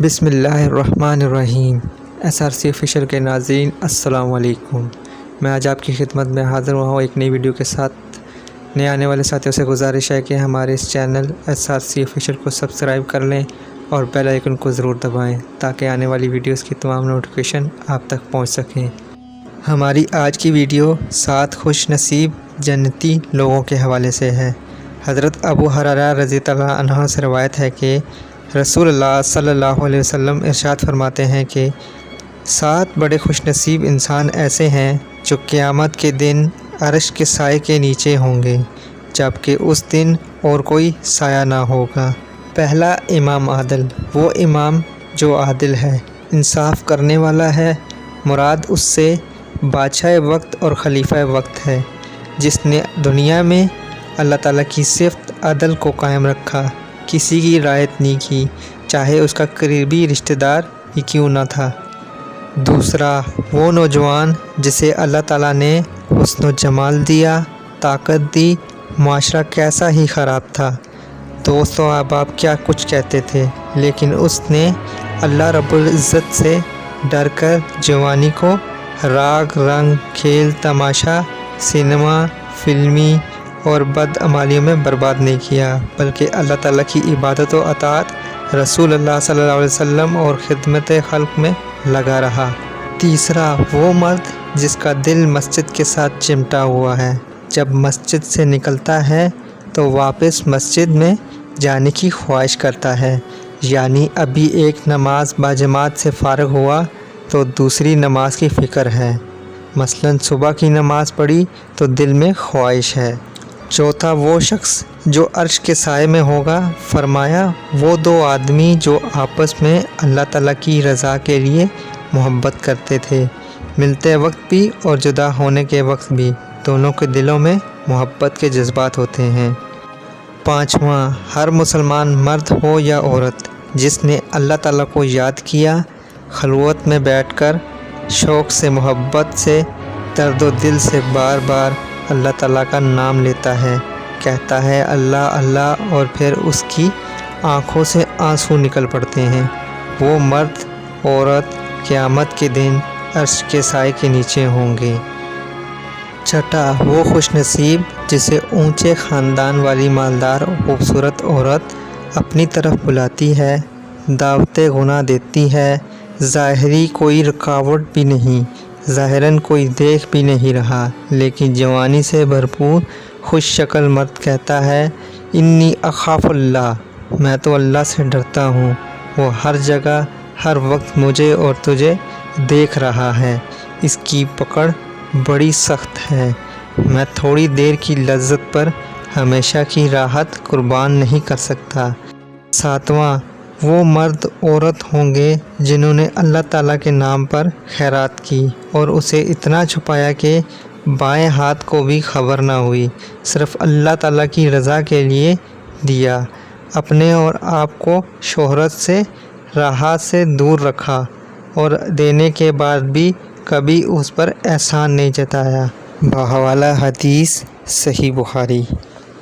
بسم اللہ الرحمن الرحیم۔ SRC آفیشیل کے ناظرین السلام علیکم۔ میں آج آپ کی خدمت میں حاضر ہوا ہوں ایک نئی ویڈیو کے ساتھ۔ نئے آنے والے ساتھیوں سے گزارش ہے کہ ہمارے اس چینل SRC آفیشیل کو سبسکرائب کر لیں اور بیل آئیکن کو ضرور دبائیں تاکہ آنے والی ویڈیوز کی تمام نوٹیفیکیشن آپ تک پہنچ سکیں۔ ہماری آج کی ویڈیو 7 خوش نصیب جنتی لوگوں کے حوالے سے ہے۔ حضرت ابو ہریرہ رضی اللہ عنہ سے روایت ہے کہ رسول اللہ صلی اللہ علیہ وسلم ارشاد فرماتے ہیں کہ 7 بڑے خوش نصیب انسان ایسے ہیں جو قیامت کے دن عرش کے سائے کے نیچے ہوں گے جبکہ اس دن اور کوئی سایہ نہ ہوگا۔ پہلا، امام عادل، وہ امام جو عادل ہے، انصاف کرنے والا ہے۔ مراد اس سے بادشاہ وقت اور خلیفہ وقت ہے، جس نے دنیا میں اللہ تعالیٰ کی صفت عدل کو قائم رکھا، کسی کی رعایت نہیں کی، چاہے اس کا قریبی رشتہ دار ہی کیوں نہ تھا۔ دوسرا، وہ نوجوان جسے اللہ تعالیٰ نے حسن و جمال دیا، طاقت دی، معاشرہ کیسا ہی خراب تھا، دوست و احباب کیا کچھ کہتے تھے، لیکن اس نے اللہ رب العزت سے ڈر کر جوانی کو راگ رنگ، کھیل تماشا، سینما، فلمی اور بدعمالیوں میں برباد نہیں کیا، بلکہ اللہ تعالیٰ کی عبادت و اطاعت، رسول اللہ صلی اللہ علیہ وسلم اور خدمت خلق میں لگا رہا۔ تیسرا، وہ مرد جس کا دل مسجد کے ساتھ چمٹا ہوا ہے، جب مسجد سے نکلتا ہے تو واپس مسجد میں جانے کی خواہش کرتا ہے، یعنی ابھی ایک نماز باجماعت سے فارغ ہوا تو دوسری نماز کی فکر ہے، مثلاً صبح کی نماز پڑھی تو دل میں خواہش ہے۔ چوتھا، وہ شخص جو عرش کے سائے میں ہوگا، فرمایا وہ 2 آدمی جو آپس میں اللہ تعالیٰ کی رضا کے لیے محبت کرتے تھے، ملتے وقت بھی اور جدا ہونے کے وقت بھی دونوں کے دلوں میں محبت کے جذبات ہوتے ہیں۔ پانچواں، ہر مسلمان مرد ہو یا عورت جس نے اللہ تعالیٰ کو یاد کیا، خلوت میں بیٹھ کر شوق سے محبت سے درد و دل سے بار بار اللہ تعالیٰ کا نام لیتا ہے، کہتا ہے اللہ اللہ، اور پھر اس کی آنکھوں سے آنسو نکل پڑتے ہیں، وہ مرد عورت قیامت کے دن عرش کے سائے کے نیچے ہوں گے۔ چھٹا، وہ خوش نصیب جسے اونچے خاندان والی مالدار خوبصورت عورت اپنی طرف بلاتی ہے، دعوت گناہ دیتی ہے، ظاہری کوئی رکاوٹ بھی نہیں، ظاہراً کوئی دیکھ بھی نہیں رہا، لیکن جوانی سے بھرپور خوش شکل مرد کہتا ہے انی اخاف اللہ، میں تو اللہ سے ڈرتا ہوں، وہ ہر جگہ ہر وقت مجھے اور تجھے دیکھ رہا ہے، اس کی پکڑ بڑی سخت ہے، میں تھوڑی دیر کی لذت پر ہمیشہ کی راحت قربان نہیں کر سکتا۔ ساتواں، وہ مرد عورت ہوں گے جنہوں نے اللہ تعالیٰ کے نام پر خیرات کی اور اسے اتنا چھپایا کہ بائیں ہاتھ کو بھی خبر نہ ہوئی، صرف اللہ تعالیٰ کی رضا کے لیے دیا، اپنے اور آپ کو شہرت سے راحت سے دور رکھا، اور دینے کے بعد بھی کبھی اس پر احسان نہیں جتایا۔ بحوالہ حدیث صحیح بخاری۔